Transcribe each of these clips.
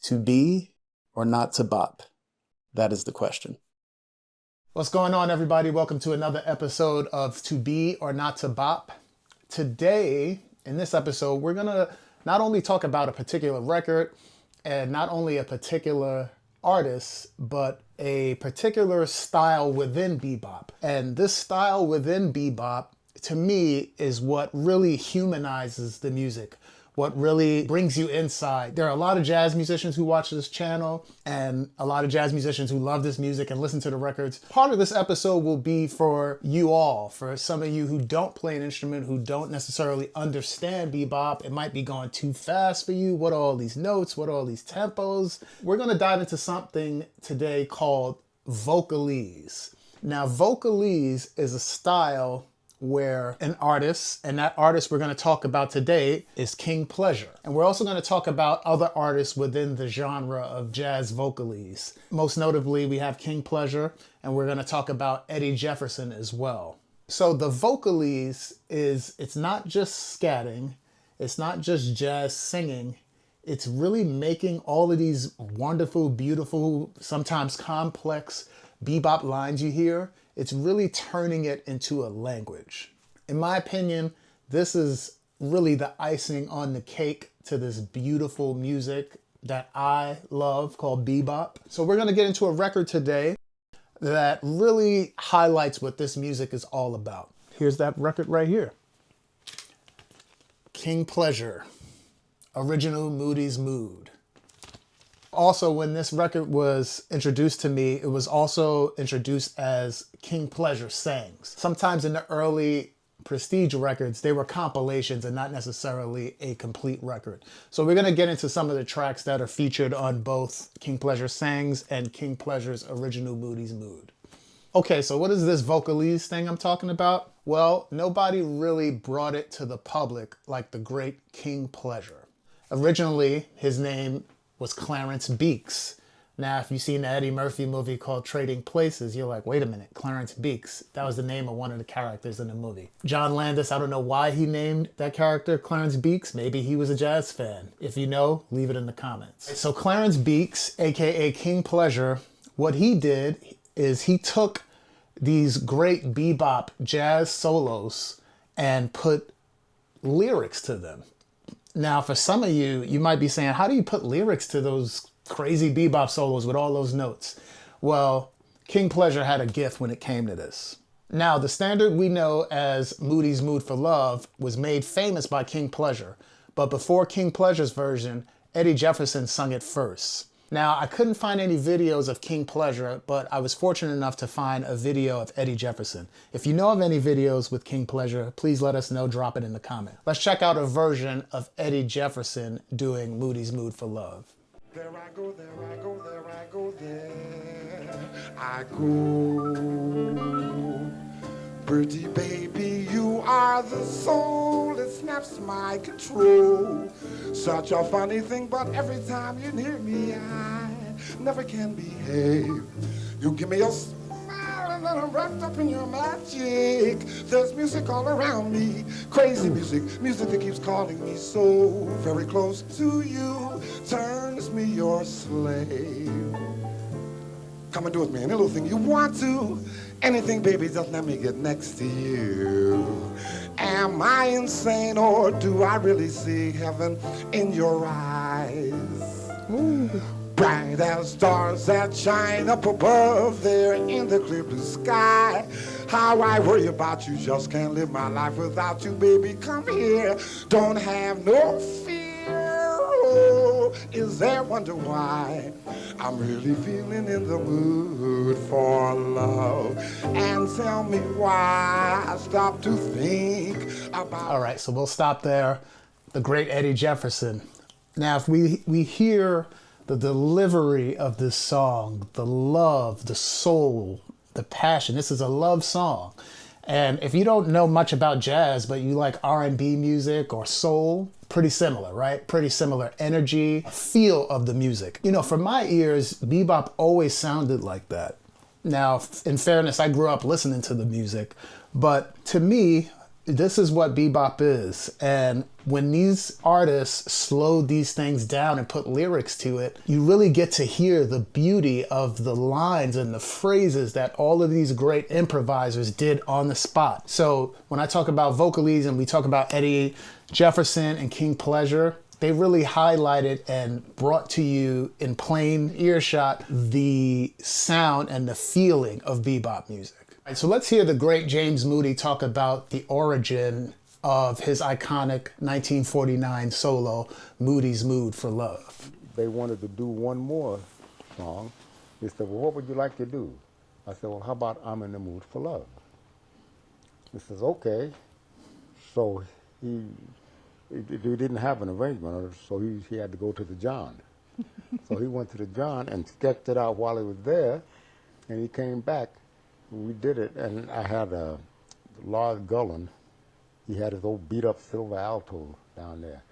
To be or not to bop? That is the question. What's going on, everybody? Welcome to another episode of To Be or Not to Bop. Today, in this episode, we're gonna not only talk about a particular record and not only a particular artist, but a particular style within bebop. And this style within bebop, to me, is what really humanizes the music, what really brings you inside. There are a lot of jazz musicians who watch this channel and a lot of jazz musicians who love this music and listen to the records. Part of this episode will be for you all, for some of you who don't play an instrument, who don't necessarily understand bebop. It might be going too fast for you. What are all these notes? What are all these tempos? We're gonna dive into something today called vocalese. Now, vocalese is a style where an artist, and that artist we're going to talk about today is King Pleasure. And we're also going to talk about other artists within the genre of jazz vocalese. Most notably, we have King Pleasure, and we're going to talk about Eddie Jefferson as well. So the vocalese it's not just scatting, it's not just jazz singing, it's really making all of these wonderful, beautiful, sometimes complex bebop lines you hear. It's really turning it into a language. In my opinion, this is really the icing on the cake to this beautiful music that I love called bebop. So we're gonna get into a record today that really highlights what this music is all about. Here's that record right here. King Pleasure, original Moody's Mood. Also, when this record was introduced to me, it was also introduced as King Pleasure Sings. Sometimes in the early Prestige records, they were compilations and not necessarily a complete record. So we're gonna get into some of the tracks that are featured on both King Pleasure Sings and King Pleasure's original Moody's Mood. Okay, so what is this vocalese thing I'm talking about? Well, nobody really brought it to the public like the great King Pleasure. Originally, his name was Clarence Beeks. Now, if you've seen the Eddie Murphy movie called Trading Places, you're like, wait a minute, Clarence Beeks. That was the name of one of the characters in the movie. John Landis, I don't know why he named that character Clarence Beeks. Maybe he was a jazz fan. If you know, leave it in the comments. So Clarence Beeks, AKA King Pleasure, what he did is he took these great bebop jazz solos and put lyrics to them. Now, for some of you, you might be saying, how do you put lyrics to those crazy bebop solos with all those notes? Well, King Pleasure had a gift when it came to this. Now, the standard we know as Moody's Mood for Love was made famous by King Pleasure, but before King Pleasure's version, Eddie Jefferson sung it first. Now, I couldn't find any videos of King Pleasure, but I was fortunate enough to find a video of Eddie Jefferson. If you know of any videos with King Pleasure, please let us know, drop it in the comment. Let's check out a version of Eddie Jefferson doing Moody's Mood for Love. There I go, there I go, there I go, there I go. Pretty baby, you are the soul that snaps my control. Such a funny thing, but every time you're near me, I never can behave. You give me a smile and then I'm wrapped up in your magic. There's music all around me, crazy music, music that keeps calling me so very close to you, turns me your slave. Come and do with me any little thing you want to. Anything, baby, just let me get next to you. Am I insane or do I really see heaven in your eyes? Ooh. Bright as stars that shine up above there in the clear blue sky. How I worry about you, just can't live my life without you, baby. Come here, don't have no fear. Oh, is there wonder why I'm really feeling in the mood for love? And tell me why I stop to think about... All right, so we'll stop there. The great Eddie Jefferson. Now, if we hear the delivery of this song, the love, the soul, the passion, this is a love song. And if you don't know much about jazz, but you like R&B music or soul, pretty similar, right? Pretty similar energy, feel of the music. You know, for my ears, bebop always sounded like that. Now, in fairness, I grew up listening to the music, but to me, This is what bebop is. And when these artists slow these things down and put lyrics to it, you really get to hear the beauty of the lines and the phrases that all of these great improvisers did on the spot. So when I talk about Vocalese and we talk about Eddie Jefferson and King Pleasure, they really highlighted and brought to you in plain earshot the sound and the feeling of bebop music. So let's hear the great James Moody talk about the origin of his iconic 1949 solo, Moody's Mood for Love. They wanted to do one more song. They said, well, what would you like to do? I said, well, how about I'm in the Mood for Love? He says, okay. So he didn't have an arrangement, so he had to go to the John. So he went to the John and sketched it out while he was there, and he came back. We did it, and I had Lord Gullen. He had his old beat-up silver alto down there.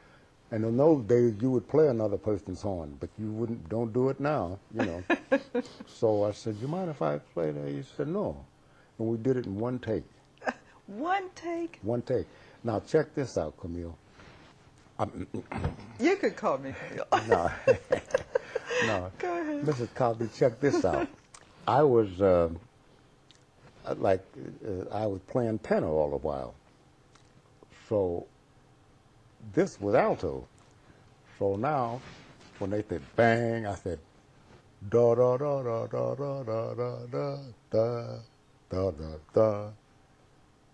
And in those days, you would play another person's horn, but you don't do it now, you know. So I said, you mind if I play that? He said, no. And we did it in one take. One take? One take. Now, check this out, Camille. You could call me Camille. No. No. Go ahead. Mrs. Cosby, check this out. I was I was playing tenor all the while. So this was alto. So now, when they said bang, I said da da da da da da da da da da da da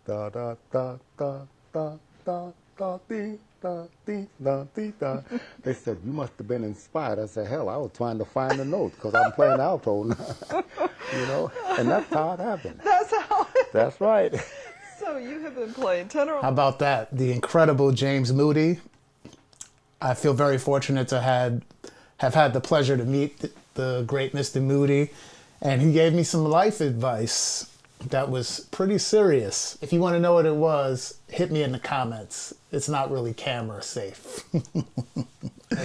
da da da da da da da dee da dee da dee da. They said, you must have been inspired. I said, hell, I was trying to find the notes because I'm playing alto now. You know, and that's how it happened. That's how it That's right. So you have been playing tenor. How about that? The incredible James Moody. I feel very fortunate to have had the pleasure to meet the great Mr. Moody, and he gave me some life advice that was pretty serious. If you want to know what it was, hit me in the comments. It's not really camera safe.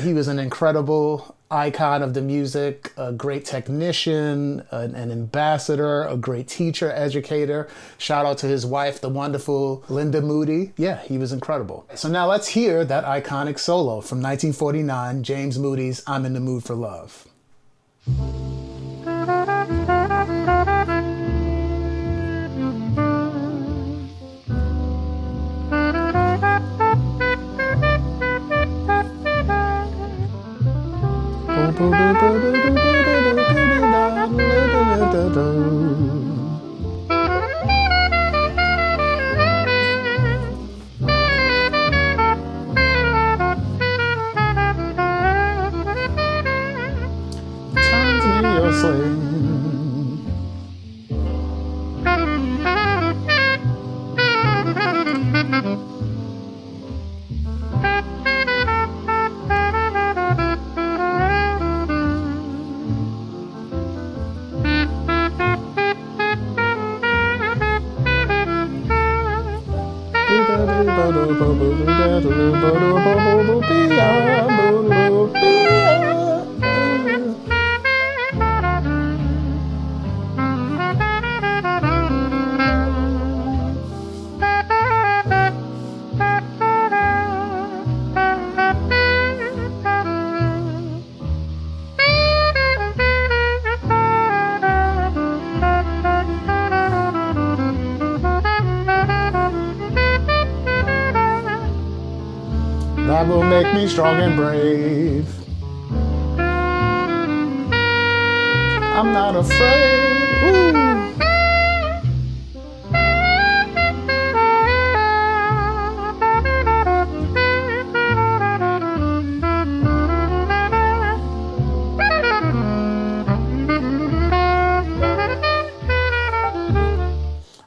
He was an incredible icon of the music, a great technician, an ambassador, a great teacher, educator. Shout out to his wife, the wonderful Linda Moody. Yeah, he was incredible. So now let's hear that iconic solo from 1949, James Moody's I'm in the Mood for Love. Turns me your slave. That will make me strong and brave. I'm not afraid. Ooh.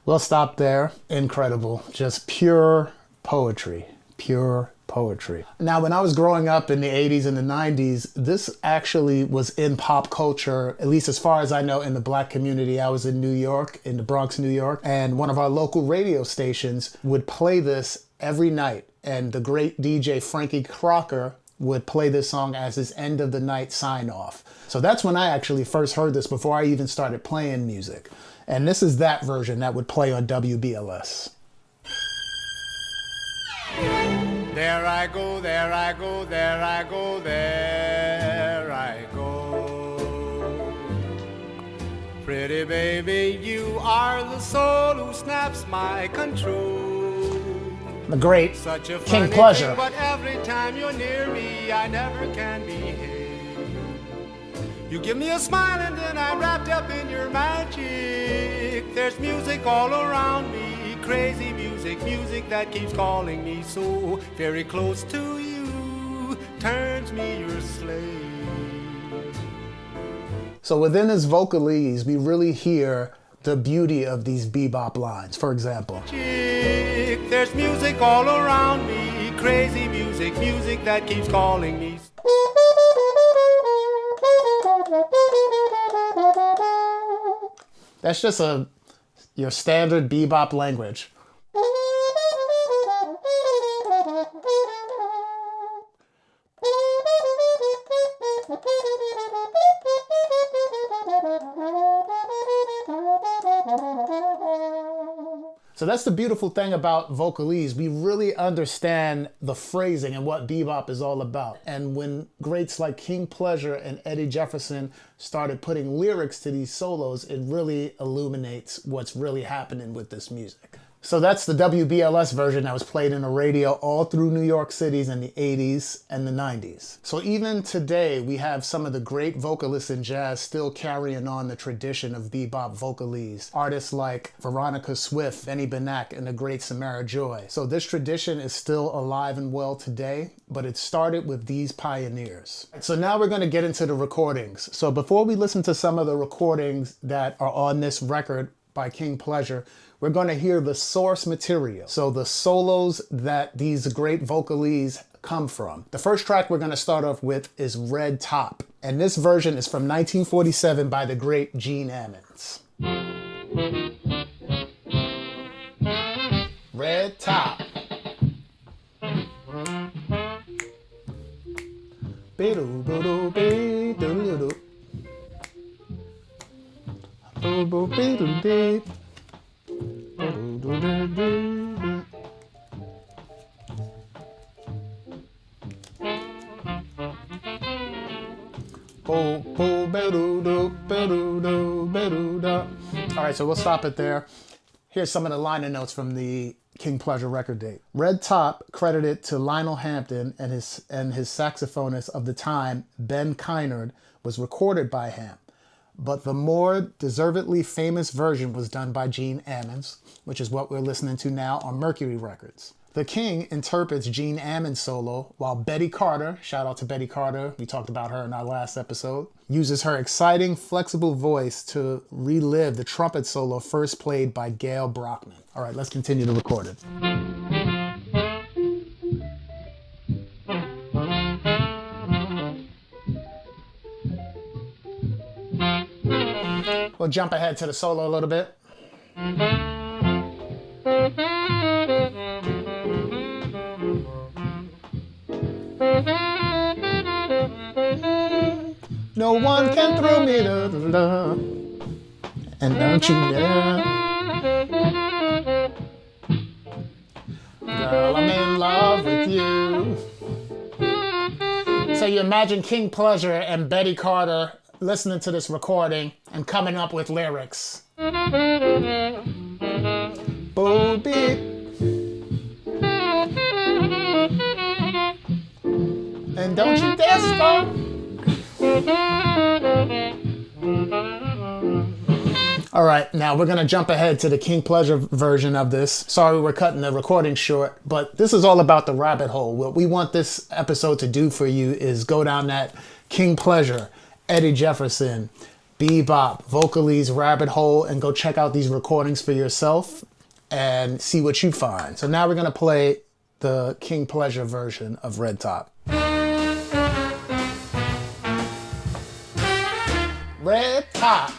We'll stop there. Incredible. Just pure poetry. Pure poetry. Now, when I was growing up in the 80s and the 90s, this actually was in pop culture, at least as far as I know, in the Black community. I was in New York, in the Bronx, New York, and one of our local radio stations would play this every night. And the great DJ Frankie Crocker would play this song as his end of the night sign off. So that's when I actually first heard this, before I even started playing music. And this is that version that would play on WBLS. There I go, there I go, there I go, there I go. Pretty baby, you are the soul who snaps my control. The great Such a King funny Pleasure. thing, but every time you're near me, I never can behave. You give me a smile and then I'm wrapped up in your magic. There's music all around me, crazy music, music that keeps calling me so very close to you, turns me your slave. So within this vocalese, we really hear the beauty of these bebop lines. For example, There's music all around me, crazy music, music that keeps calling me. that's just your standard bebop language. So that's the beautiful thing about vocalese. We really understand the phrasing and what bebop is all about. And when greats like King Pleasure and Eddie Jefferson started putting lyrics to these solos, it really illuminates what's really happening with this music. So that's the WBLS version that was played in the radio all through New York cities in the 80s and the 90s. So even today, we have some of the great vocalists in jazz still carrying on the tradition of bebop vocalese. Artists like Veronica Swift, Benny Benack, and the great Samara Joy. So this tradition is still alive and well today, but it started with these pioneers. So now we're going to get into the recordings. So before we listen to some of the recordings that are on this record by King Pleasure, we're going to hear the source material. So the solos that these great vocalese come from. The first track we're going to start off with is Red Top. And this version is from 1947 by the great Gene Ammons. Red Top. All right, so we'll stop it there. Here's some of the liner notes from the King Pleasure record date. Red Top, credited to Lionel Hampton and his saxophonist of the time, Ben Kynard, was recorded by him. But the more deservedly famous version was done by Gene Ammons, which is what we're listening to now on Mercury Records. The King interprets Gene Ammons' solo, while Betty Carter, shout out to Betty Carter, we talked about her in our last episode, uses her exciting, flexible voice to relive the trumpet solo first played by Gail Brockman. All right, let's continue to record it. We'll jump ahead to the solo a little bit. No one can throw me the love, and don't you know, girl, I'm in love with you. So you imagine King Pleasure and Betty Carter listening to this recording and coming up with lyrics. Booby. And don't you dare stop. All right, now we're gonna jump ahead to the King Pleasure version of this. Sorry we're cutting the recording short, but this is all about the rabbit hole. What we want this episode to do for you is go down that King Pleasure, Eddie Jefferson, bebop, vocalese rabbit hole, and go check out these recordings for yourself and see what you find. So now we're gonna play the King Pleasure version of Red Top. Red Top.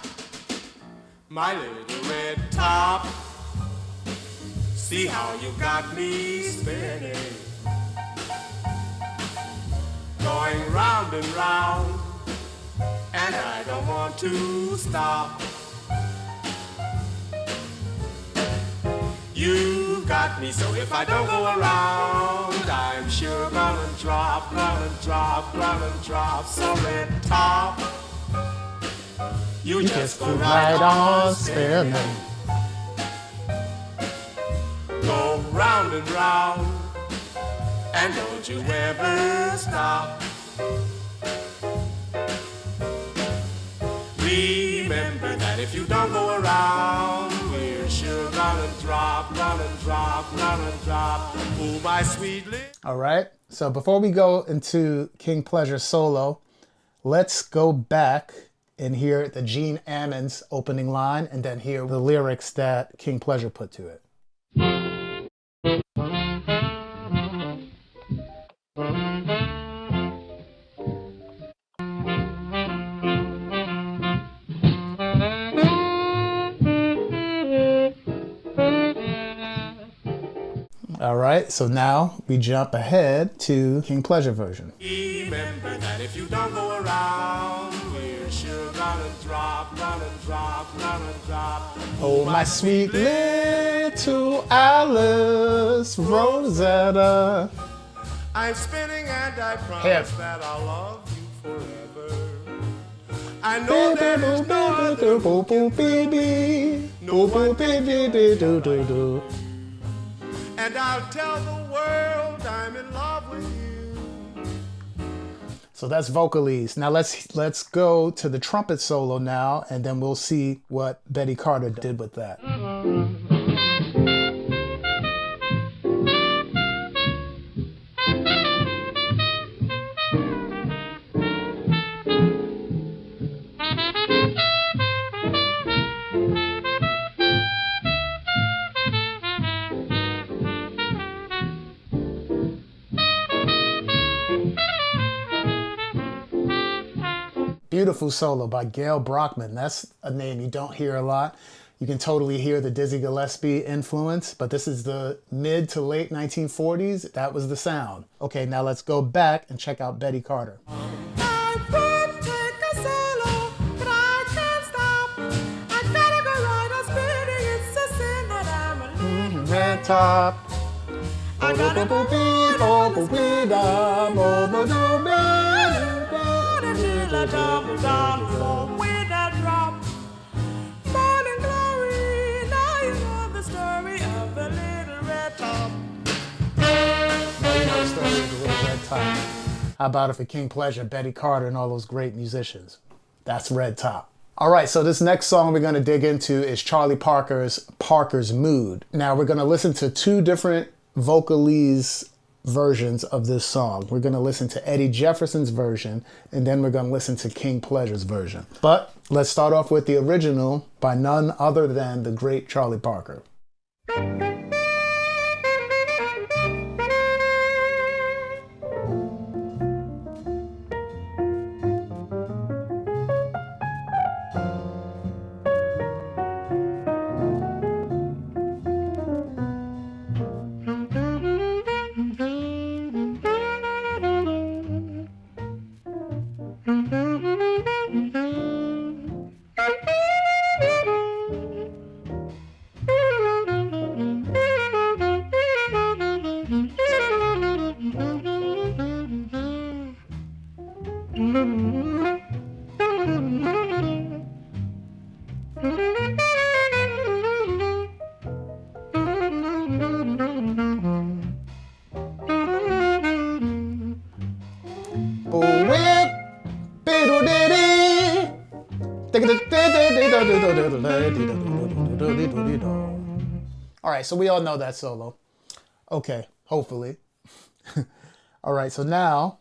My little red top, see how you got me spinning, going round and round, and I don't want to stop. You've got me, so if I don't go around, I'm sure gonna drop. So red top, you just go right on spinning. Go round and round, and don't you ever stop. Remember that if you don't go around, we're sure gonna drop. Oh, my sweet little. All right, so before we go into King Pleasure solo, let's go back and hear the Gene Ammons opening line and then hear the lyrics that King Pleasure put to it. All right, so now we jump ahead to King Pleasure version. Remember that if you don't go around, we're sure gonna drop. Oh, my sweet little Alice Rosetta. I'm spinning and I promise Hip. that I'll love you forever. I know there is no other who can baby. No one and I'll tell the world I'm in love with you. So that's Vocalese. Now let's go to the trumpet solo now, and then we'll see what Betty Carter did with that. Beautiful solo by Gail Brockman. That's a name you don't hear a lot. You can totally hear the Dizzy Gillespie influence, but this is the mid to late 1940s. That was the sound. Okay, now let's go back and check out Betty Carter. I would take a solo, but I can't stop. I gotta go right on spinning. It's a sin that I'm a little Red top. I gotta go right until I drop down low with that drop. Morning glory, now you know the story of the little red top. Now you know the story of the Little Red Top. How about it for King Pleasure, Betty Carter, and all those great musicians? That's Red Top. All right, so this next song we're going to dig into is Charlie Parker's Mood. Now we're going to listen to two different Vocalese versions of this song. We're going to listen to Eddie Jefferson's version, and then we're going to listen to King Pleasure's version. But let's start off with the original by none other than the great Charlie Parker. All right, so we all know that solo. Okay, hopefully. All right, so now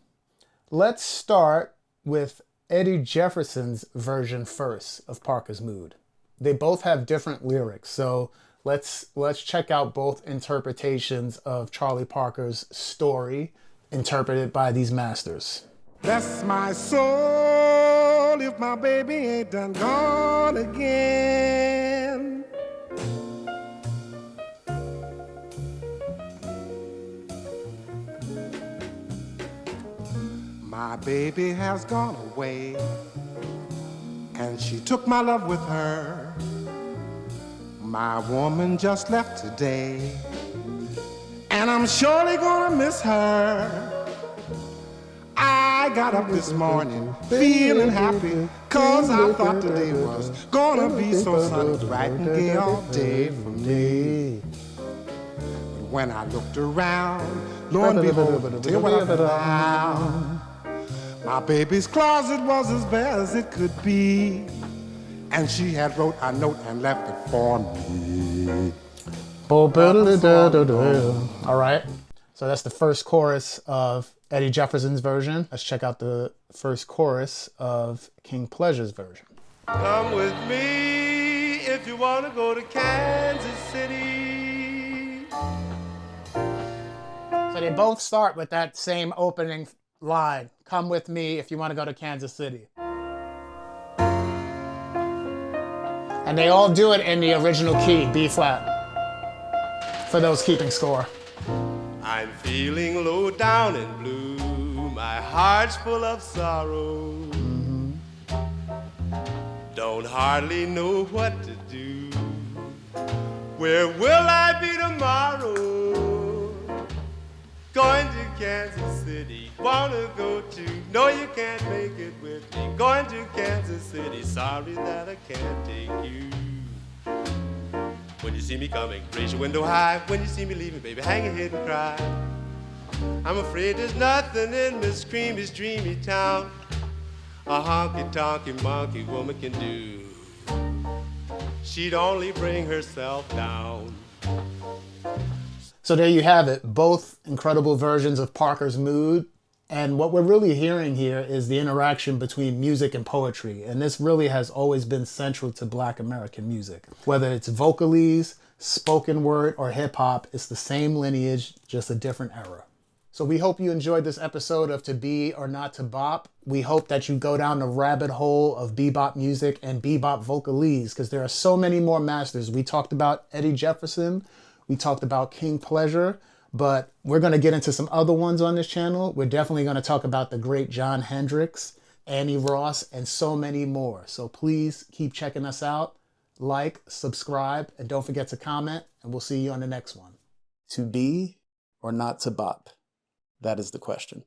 let's start with Eddie Jefferson's version first of Parker's Mood. They both have different lyrics, so let's check out both interpretations of Charlie Parker's story interpreted by these masters. Bless my soul if my baby ain't done gone again. My baby has gone away, and she took my love with her. My woman just left today. and I'm surely gonna miss her. I got up this morning feeling happy, 'cause I thought today was gonna be so sunny, bright and gay all day for me. But when I looked around, lo and behold, tell you what I found. My baby's closet was as bare as it could be, and she had wrote a note and left it for me. All right, so that's the first chorus of Eddie Jefferson's version. Let's check out the first chorus of King Pleasure's version. Come with me if you want to go to Kansas City. So they both start with that same opening line. Come with me if you want to go to Kansas City. And they all do it in the original key, B flat, for those keeping score. I'm feeling low down and blue. My heart's full of sorrow. Don't hardly know what to do. Where will I be tomorrow? Going to Kansas City. Wanna go to? No, you can't make it with me. Going to Kansas City. Sorry that I can't take you. When you see me coming, raise your window high. When you see me leaving, baby, hang your head and cry. I'm afraid there's nothing in Miss Creamy's dreamy town a honky-tonky monkey woman can do. She'd only bring herself down. So there you have it, both incredible versions of Parker's Mood. And what we're really hearing here is the interaction between music and poetry. And this really has always been central to Black American music. Whether it's vocalese, spoken word, or hip hop, it's the same lineage, just a different era. So we hope you enjoyed this episode of To Be or Not to Bop. We hope that you go down the rabbit hole of bebop music and bebop vocalese, because there are so many more masters. We talked about Eddie Jefferson, we talked about King Pleasure, but we're going to get into some other ones on this channel. We're definitely going to talk about the great John Hendricks, Annie Ross, and so many more. So please keep checking us out. Like, subscribe, and don't forget to comment, and we'll see you on the next one. To be or not to bop? That is the question.